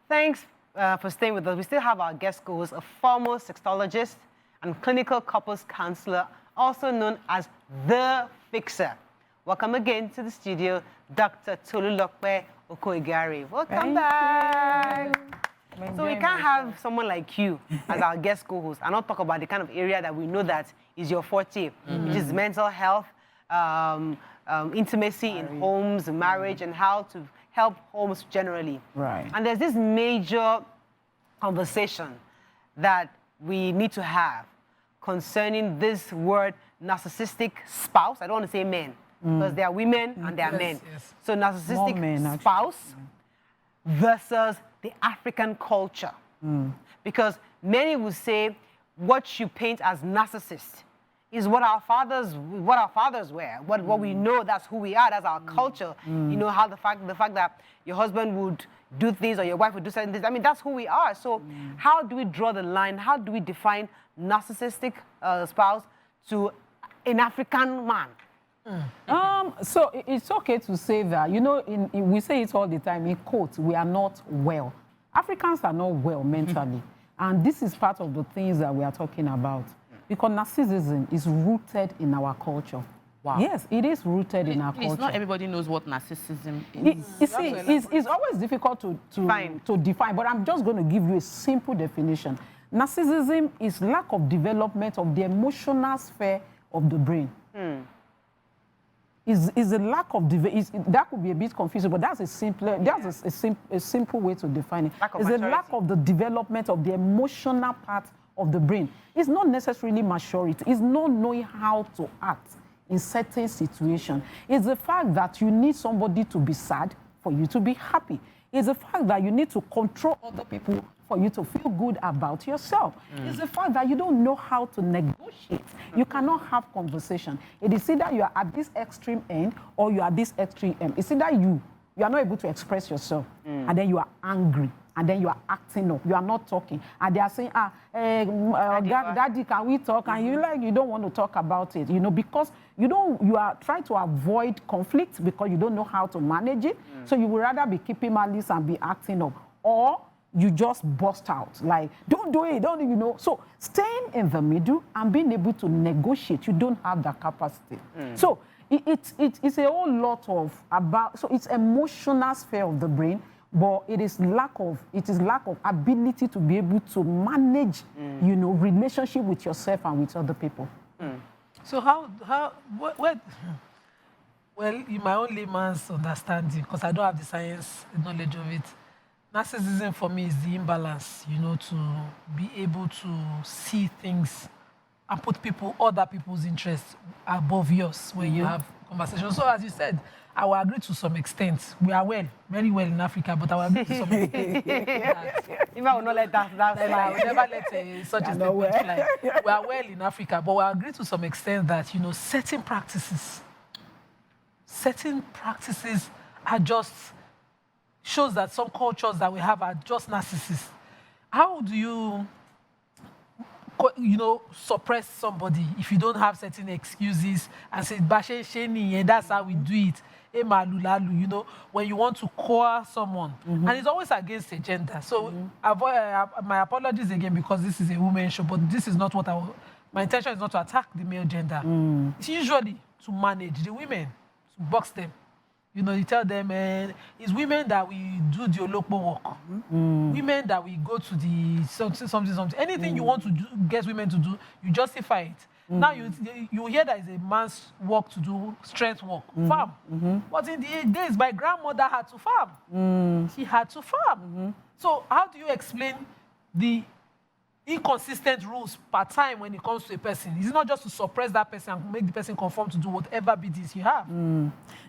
Thanks for staying with us. We still have our guest co-host, a former sexologist and clinical couples counselor, also known as The Fixer. Welcome again to the studio, Dr. Tolulope Okoigari. Welcome back. So we can't have someone like you as our guest co-host and not talk about the kind of area that we know that is your forte, which is mental health, intimacy in homes, marriage, and how to help homes generally. Right. And there's this major conversation that we need to have concerning this word narcissistic spouse. I don't want to say men, because there are women and there are men. Yes. So narcissistic men, spouse versus the African culture. Because many will say what you paint as narcissist is what our fathers were. What we know, that's who we are, that's our culture. You know, how the fact that your husband would do things or your wife would do certain things. I mean, that's who we are. So how do we draw the line? How do we define narcissistic spouse to an African man? So it's okay to say that, you know, we say it all the time, in quotes, we are not well. Africans are not well mentally. And this is part of the things that we are talking about. Because narcissism is rooted in our culture. Wow. Yes, it is rooted in our culture. Not everybody knows what narcissism is. It's always difficult to define, but I'm just going to give you a simple definition. Narcissism is lack of development of the emotional sphere of the brain. Is a lack of that could be a bit confusing, but that's a simple way to define it. It's a lack of the development of the emotional part of the brain. It's not necessarily maturity. It's not knowing how to act in certain situations. It's the fact that you need somebody to be sad for you to be happy. It's the fact that you need to control other people for you to feel good about yourself. It's the fact that you don't know how to negotiate. You cannot have conversation. It is either you are at this extreme end or you are at this extreme end. It's either you are not able to express yourself, and then you are angry, and then you are acting up. You are not talking, and they are saying, Daddy, can we talk? And you don't want to talk about it, you know, because you are trying to avoid conflict because you don't know how to manage it. So you would rather be keeping malice and be acting up, or you just bust out, like, don't do it, don't, you know. So staying in the middle and being able to negotiate, you don't have that capacity. So it's a whole lot of so it's emotional sphere of the brain, but it is lack of ability to be able to manage, you know, relationship with yourself and with other people. So well, in my own layman's understanding, because I don't have the science knowledge of it, narcissism for me is the imbalance, you know, to be able to see things and put other people's interests above yours when you have conversations. So as you said, I will agree to some extent. We are very well in Africa, but I will agree to some extent. If I will not let that I will never let such a statement fly. We are well in Africa, but we agree to some extent that, you know, certain practices are just shows that some cultures that we have are just narcissists. How do you suppress somebody if you don't have certain excuses and say, Bashe Sheni, and that's how we do it? You know, when you want to coerce someone. And it's always against a gender. So my apologies again, because this is a women's show, but this is not what my intention is not to attack the male gender. It's usually to manage the women, to box them. You know, you tell them, it's women that we do the Olopo work. Women that we go to the something. Anything you want to do, get women to do, you justify it. Now you hear that it's a man's work to do strength work, farm. But in the days, my grandmother had to farm. She had to farm. So how do you explain the inconsistent rules per time when it comes to a person? It's not just to suppress that person and make the person conform to do whatever biddies you have.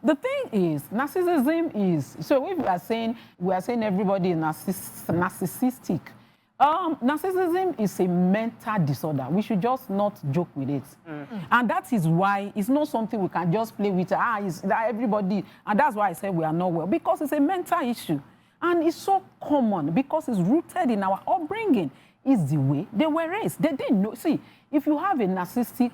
The thing is, narcissism is, so if we are saying everybody is narcissistic. Narcissism is a mental disorder. We should just not joke with it. And that is why it's not something we can just play with. It's that everybody, and that's why I say we are not well, because it's a mental issue. And it's so common because it's rooted in our upbringing. Is the way they were raised. They didn't know. See, if you have a narcissistic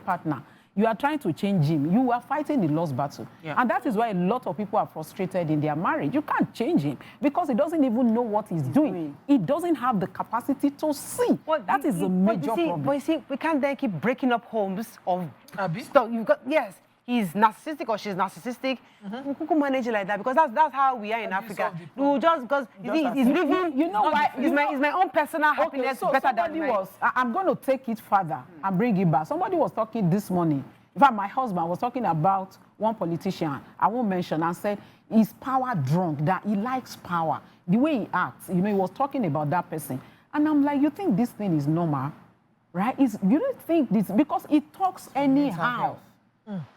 partner, you are trying to change him. You are fighting a lost battle. Yeah. And that is why a lot of people are frustrated in their marriage. You can't change him because he doesn't even know what he's doing. He doesn't have the capacity to see. That is a major problem. But you see, we can't then keep breaking up homes of Abi? stuff. You've got, yes, he's narcissistic or she's narcissistic. We could manage it like that because that's how we are in Africa. We will just, because he's living, you know why? It's my own personal happiness so better somebody than mine. I'm going to take it further and bring it back. Somebody was talking this morning. In fact, my husband was talking about one politician, I won't mention, and said he's power drunk, that he likes power. The way he acts, you know, he was talking about that person. And I'm like, you think this thing is normal? Right? You don't think this, because it talks anyhow.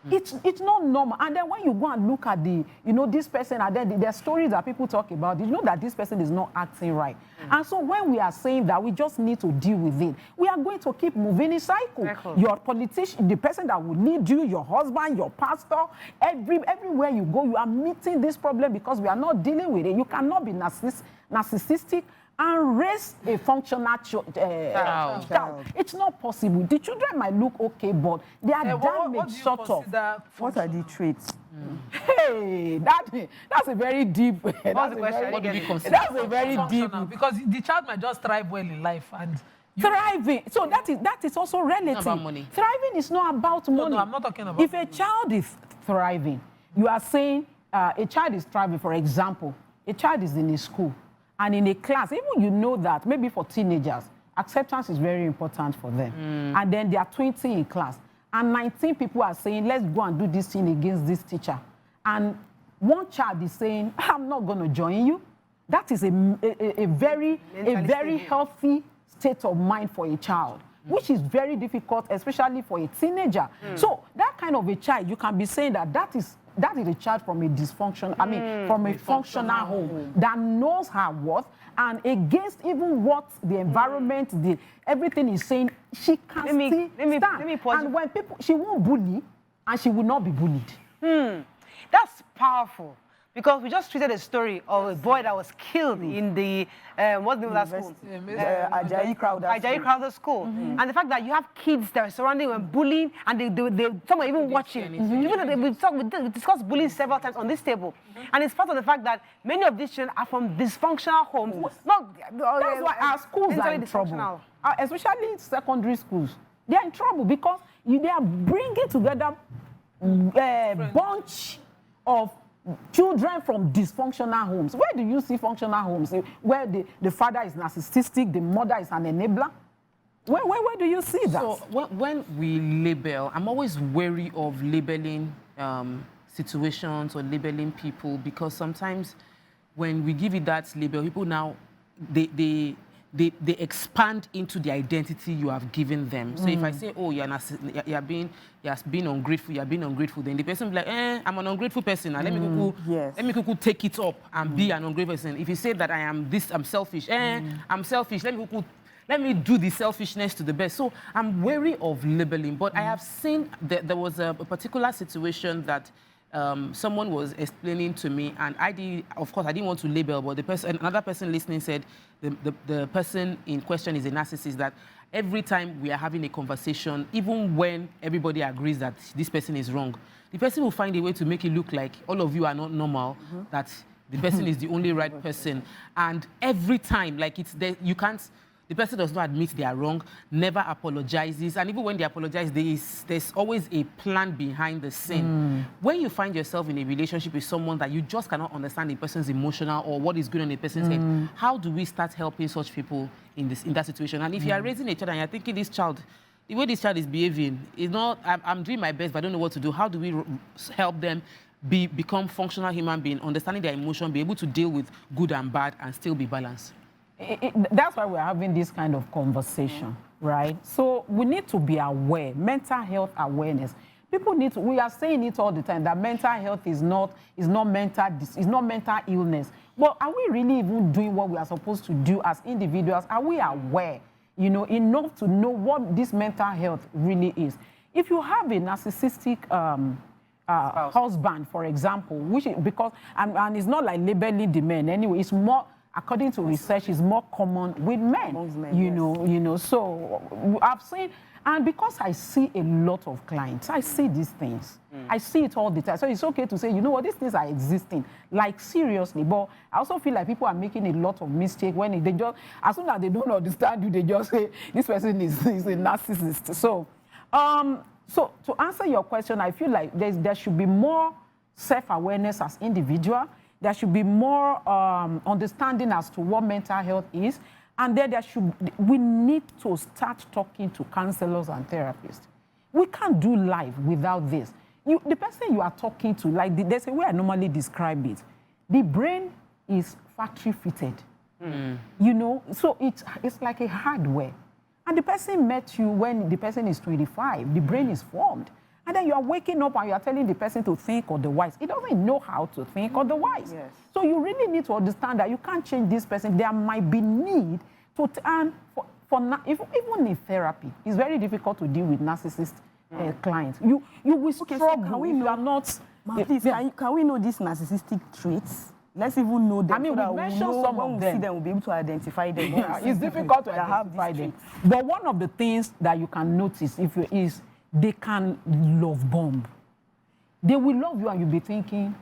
It's not normal. And then when you go and look at this person, and then there are stories that people talk about, you know that this person is not acting right. And so when we are saying that we just need to deal with it, we are going to keep moving in cycle. Your politician, the person that will lead you, your husband, your pastor, everywhere you go, you are meeting this problem because we are not dealing with it. You cannot be narcissistic and raise a functional child. It's not possible. The children might look okay, but they are damaged, sort of. What are the traits? Hey, that's a very deep. What do we consider? That's a very deep. Because the child might just thrive well in life and thriving. So that is also relative. It's not about money. Thriving is not about money. No, I'm not talking about If a child is thriving, you are saying a child is thriving. For example, a child is in a school. And in a class, even you know that, maybe for teenagers, acceptance is very important for them. And then there are 20 in class. And 19 people are saying, let's go and do this thing against this teacher. And one child is saying, I'm not going to join you. That is a very healthy state of mind for a child, which is very difficult, especially for a teenager. So that kind of a child, you can be saying that is a child from a dysfunction, from a functional home that knows her worth, and against even what the environment, everything is saying, she can still stand. Let me pause. And when people, she won't bully, and she will not be bullied. That's powerful. Because we just treated a story of a boy that was killed in the, what's the name of that school? Ajayi Crowther School. And the fact that you have kids that are surrounding and bullying, and some are even watching. We discussed bullying several times on this table. And it's part of the fact that many of these children are from dysfunctional homes. That's why our schools are in trouble. Especially secondary schools. They are in trouble because they are bringing together a bunch of children from dysfunctional homes. Where do you see functional homes? Where the father is narcissistic, the mother is an enabler? Where do you see that? So when we label, I'm always wary of labeling situations or labeling people, because sometimes when we give it that label, people now, they expand into the identity you have given them. So if I say, oh, you're being ungrateful, then the person will be like, I'm an ungrateful person. Now, let me take it up and be an ungrateful person. If you say that I'm selfish, I'm selfish, let me do the selfishness to the best. So I'm wary of labeling, but I have seen that there was a particular situation that someone was explaining to me, and of course, I didn't want to label, but another person listening said the person in question is a narcissist, that every time we are having a conversation, even when everybody agrees that this person is wrong, the person will find a way to make it look like all of you are not normal, that the person is the only right person. And every time, like the person does not admit they are wrong, never apologizes, and even when they apologize, there's always a plan behind the scene. When you find yourself in a relationship with someone that you just cannot understand the person's emotional or what is going on in the person's head, how do we start helping such people in that situation? And if you are raising a child and you're thinking this child, the way this child is behaving, is not, I'm doing my best, but I don't know what to do. How do we help them become functional human beings, understanding their emotion, be able to deal with good and bad, and still be balanced? That's why we're having this kind of conversation, right? So we need to be aware, mental health awareness. We are saying it all the time, that mental health is not mental illness. But are we really even doing what we are supposed to do as individuals? Are we aware, enough to know what this mental health really is? If you have a narcissistic husband, for example, and it's not like labeling the men anyway, it's more, according to research, is more common with men. Amongst men, So I've seen, And because I see a lot of clients, I see these things. I see it all the time. So it's okay to say, you know what, these things are existing. Like, seriously. But I also feel like people are making a lot of mistakes when they just, as soon as they don't understand you, they just say, this person is a narcissist. So, so to answer your question, I feel like there should be more self-awareness as individual. There should be more understanding as to what mental health is. And then we need to start talking to counselors and therapists. We can't do life without this. The person you are talking to, like there's a way I normally describe it. The brain is factory fitted, you know, so it's like a hardware. And the person met you when the person is 25, the brain is formed. And then you are waking up and you are telling the person to think otherwise. It doesn't know how to think otherwise. Yes. So you really need to understand that you can't change this person. There might be need to turn even in therapy. It's very difficult to deal with narcissist clients. You will struggle. So can we if know, you are not. Please, can we know these narcissistic traits? Let's even know them. I mean, so we mentioned some of them. See them, we'll be able to identify them. Yeah, it's difficult to identify them. But one of the things that you can notice is they can love bomb. They will love you and you'll be thinking,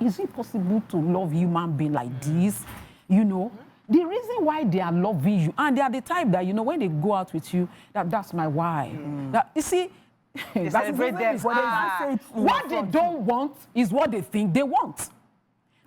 is it possible to love human being like this? You know, the reason why they are loving you, and they are the type that, you know, when they go out with you, that's my wife. That, you see, they celebrate them. What they don't want is what they think they want.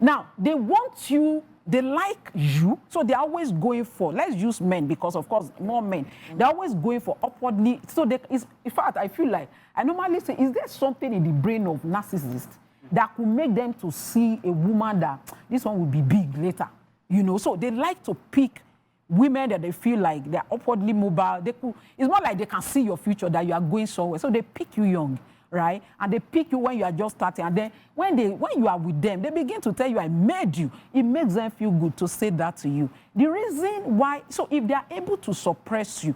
Now, they want you, they like you, so they're always going for, let's use men, because of course, more men, they're always going for upwardly, so in fact, I feel like, I normally say, is there something in the brain of narcissists that could make them to see a woman that, this one will be big later, you know, so they like to pick women that they feel like they're upwardly mobile, it's more like they can see your future, that you are going somewhere, so they pick you young. Right? And they pick you when you are just starting. And then when you are with them, they begin to tell you, I made you. It makes them feel good to say that to you. The reason why, so if they are able to suppress you,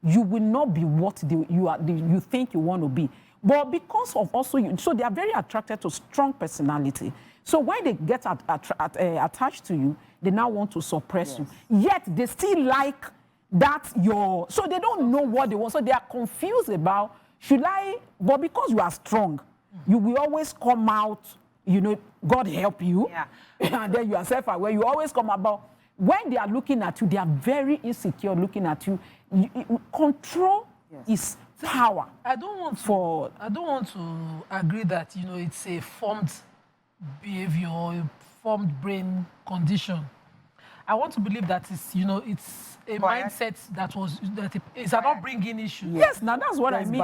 you will not be what you think you want to be. But because of also you, so they are very attracted to strong personality. So when they get attached to you, they now want to suppress you. Yet they still like that so they don't know what they want. So they are confused about, but because you are strong, you will always come out, you know, God help you. Yeah. And then you are self-aware. You always come about. When they are looking at you, they are very insecure looking at you. Control is power. I don't want to agree that, you know, it's a formed behavior or a formed brain condition. I want to believe that it's, you know, it's a mindset that is not bringing issues. Yes, now that's what I mean.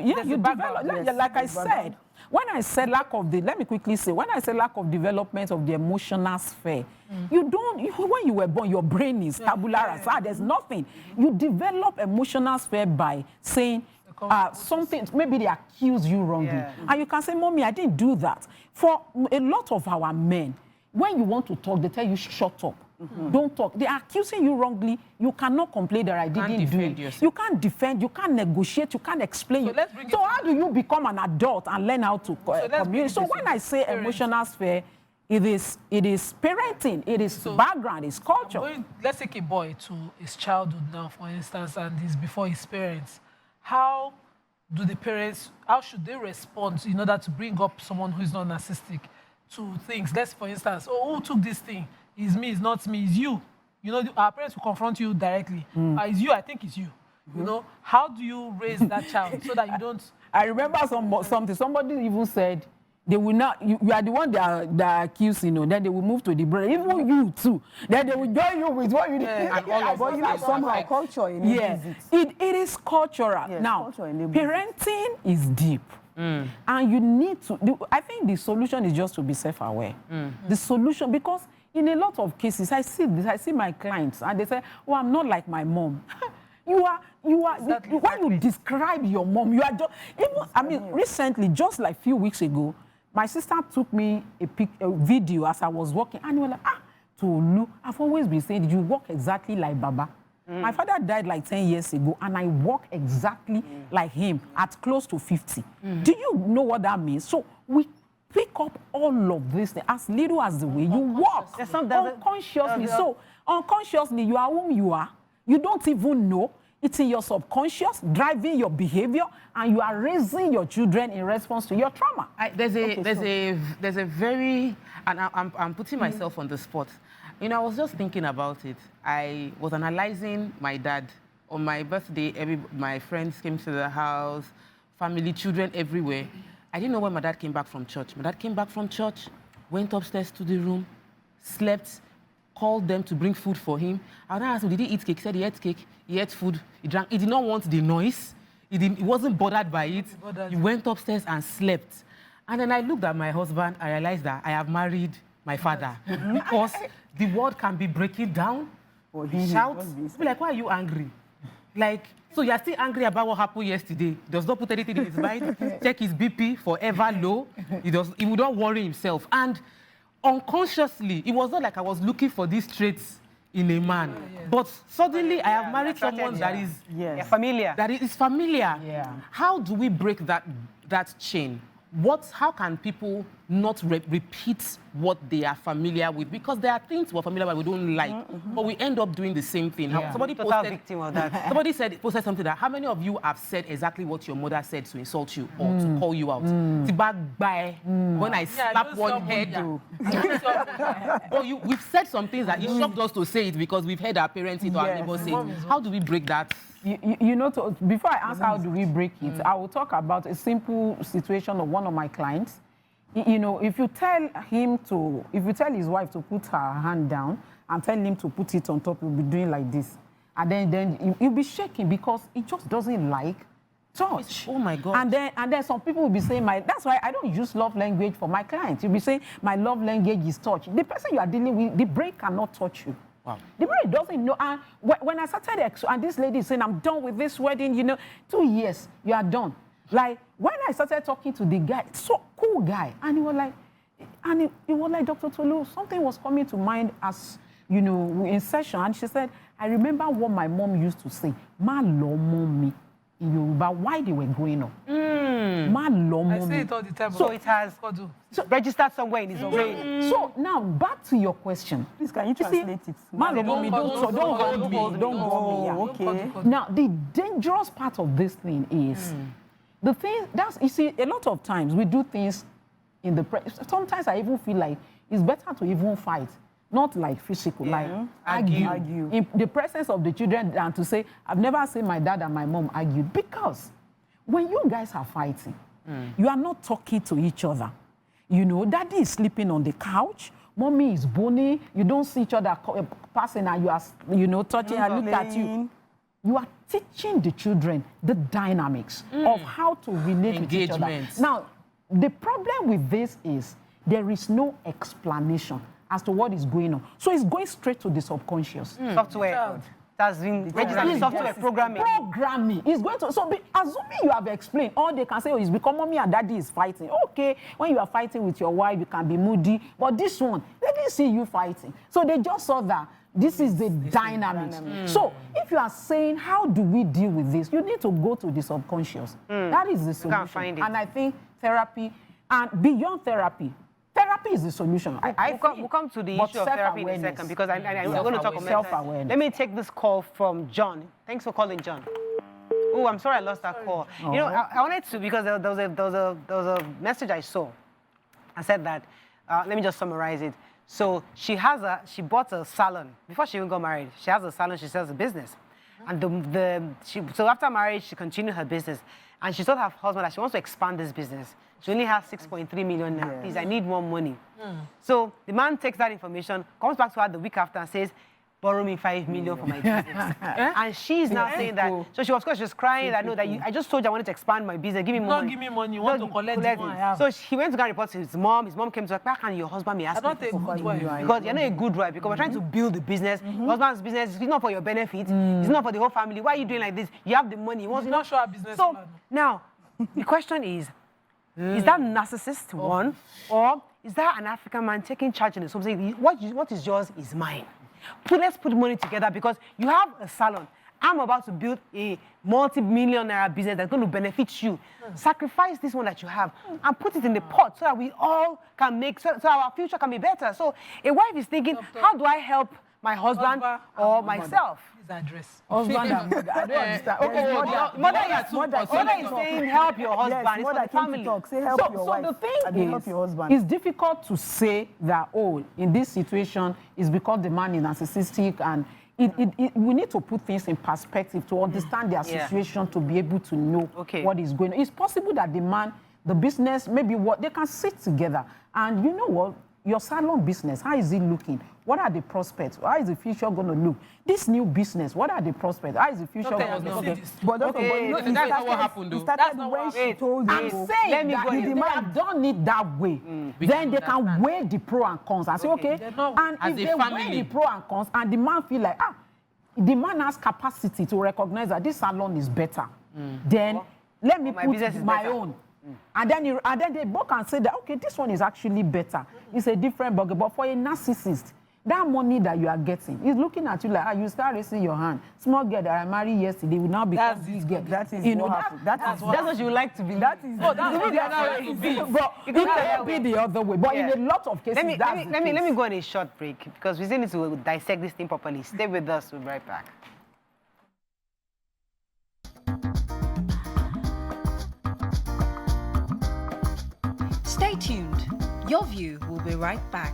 You develop, like I said, when I said let me quickly say, when I say lack of development of the emotional sphere, when you were born, your brain is tabula rasa, there's nothing. You develop emotional sphere by saying something, maybe they accuse you wrongly. And you can say, Mommy, I didn't do that. For a lot of our men, when you want to talk, they tell you, shut up. Don't talk. They are accusing you wrongly. You cannot complain that I didn't do it. Yourself. You can't defend. You can't negotiate. You can't explain. So how do you become an adult and learn how to communicate? So when I say emotional sphere, it is parenting. It is background. It's culture. Let's take a boy to his childhood now, for instance, and he's before his parents. How should they respond in order to bring up someone who is not narcissistic to things? Let's, for instance, who took this thing? It's me, it's not me, it's you. You know, our parents will confront you directly. It's you, I think it's you. You know, how do you raise that child so that you don't... I remember something. Somebody even said, they will not, you are the one that accuse, you know, then they will move to the brother. Even you too. Then they will join you with what you did. And all of but you have somehow culture enables it is cultural. Yes, now, parenting is deep. And you need to, I think the solution is just to be self-aware. The solution, because in a lot of cases, I see my clients and they say, oh, I'm not like my mom. You are, exactly. When you describe your mom, you are just, recently, just like a few weeks ago, my sister took me a video as I was walking and we were like, Tolu, I've always been saying, you walk exactly like Baba. My father died like 10 years ago and I walk exactly like him at close to 50. Do you know what that means? So we pick up all of this as little as the way you walk unconsciously. So unconsciously, you are whom you are. You don't even know. It's in your subconscious, driving your behavior, and you are raising your children in response to your trauma. There's a very, and I'm putting myself on the spot. You know, I was just thinking about it. I was analyzing my dad. On my birthday, my friends came to the house, family, children everywhere. I didn't know when my dad came back from church. My dad came back from church, went upstairs to the room, slept, called them to bring food for him. I asked him, did he eat cake? He said he ate cake, he ate food, he drank. He did not want the noise. He wasn't bothered by it. He went upstairs and slept. And then I looked at my husband, I realized that I have married my father. Because the world can be breaking down. He shouts. Be like, why are you angry? Like, so you're still angry about what happened yesterday. Does not put anything in his mind. Check his BP forever low. He would not worry himself. And unconsciously, it was not like I was looking for these traits in a man. But suddenly I have married someone that is familiar. That is familiar. Yeah. How do we break that chain? How can people not repeat what they are familiar with? Because there are things we're familiar with we don't like, but we end up doing the same thing. Yeah. Somebody Total victim of that. Somebody posted something that, how many of you have said exactly what your mother said to insult you or to call you out? When I slap one head. But we've said some things that it shocked us to say it because we've heard our parents or our neighbors say it. How do we break that? You know, before I answer how do we break it, I will talk about a simple situation of one of my clients. You know, if you tell his wife to put her hand down and tell him to put it on top, he'll be doing like this. And then he'll be shaking because he just doesn't like touch. Oh my God. And then some people will be saying, that's why I don't use love language for my clients. You'll be saying, my love language is touch. The person you are dealing with, the brain cannot touch you. Wow. The brain doesn't know. And when I started, and this lady is saying, I'm done with this wedding, you know, 2 years, you are done. Like, when I started talking to the guy, so cool guy, and he was like, Dr. Tolu, something was coming to mind as, you know, in session, and she said, I remember what my mom used to say, ma lo mommy, in Yoruba, why they were growing up. Ma lo mommy. I say it all the time. So it has registered somewhere in his brain. So now, back to your question. Please, can you translate it? Ma lo mommy, don't go me. Okay. Now, the dangerous part of this thing is, the thing, you see, a lot of times we do things in the sometimes I even feel like it's better to even fight, not like physical, like argue in the presence of the children than to say, I've never seen my dad and my mom argue. Because when you guys are fighting, you are not talking to each other. You know, daddy is sleeping on the couch, mommy is boning, you don't see each other passing and you are, you know, touching and look at you. You are teaching the children the dynamics of how to relate with each other. Now, the problem with this is there is no explanation as to what is going on. So it's going straight to the subconscious. Software. That's been registered software programming. Is going to, so assuming you have explained, all they can say is because mommy and daddy is fighting. Okay, when you are fighting with your wife, you can be moody. But this one, they didn't see you fighting. So they just saw that this is the dynamics. So if you are saying, how do we deal with this? You need to go to the subconscious. That is the solution. You can't find it. And I think therapy, and beyond therapy is the solution. We'll come to the issue of therapy in a second because I'm going to talk about self-awareness. Let me take this call from John. Thanks for calling, John. Oh, I'm sorry I lost that call. You know, I wanted to, because there was a message I saw. I said that, let me just summarize it. So she bought a salon. Before she even got married, she has a salon, she sells a business. And so after marriage, she continued her business. And she told her husband that she wants to expand this business. She only has 6.3 million now. Please, I need more money. So the man takes that information, comes back to her the week after and says, borrow me 5 million for my business. And she's now saying that, so she was, of course, just crying that, no, that I just told you I wanted to expand my business, give me more money. Don't give me money, you want to collect the money I have. So he went to go and report to his mom. His mom came to her, why can't your husband be asking for money? Because you're not a good wife, because we're trying to build the business. Your husband's business is not for your benefit, it's not for the whole family. Why are you doing like this? You have the money. He's not sure our business so plan. Now, the question is that narcissist one, or is that an African man taking charge in the home saying, what is yours is mine? Let's put money together because you have a salon. I'm about to build a multi-million naira business that's going to benefit you. Sacrifice this one that you have and put it in the pot so that we all can make, so our future can be better. So a wife is thinking, how do I help my husband or myself. His address. Husband and mother. I don't understand. Okay, Mother is saying help your husband. Yes, It's mother for the came to family. talk. Say help your wife. So the thing and then help is, your husband. it's difficult to say that, oh, in this situation, it's because the man is narcissistic, and we need to put things in perspective to understand their situation, to be able to know what is going on. It's possible that the man, the business, maybe what they can sit together, and you know what, your salon business, how is it looking? What are the prospects? How is the future going to look? This new business, what are the prospects? How is the future going to look? But that's not what happened, though. He started That's not when what she told I'm you. saying that if they have done it that way, then they can weigh the pro and cons and say, okay, and As if a they family. weigh the pro and cons, and the man feel like, the man has capacity to recognize that this salon is better, then let me my business put is my better. own. And then they both can say that, okay, this one is actually better. It's a different burger. But for a narcissist, that money that you are getting is looking at you like, you start raising your hand. Small girl that I married yesterday will now become big girl. That is You know, what happened. That's what you would like to be. That is that's the other way to be. But it can be the other way. But in a lot of cases, let me go on a short break because we still need to dissect this thing properly. Stay with us. We'll be right back. Stay tuned. Your View will be right back.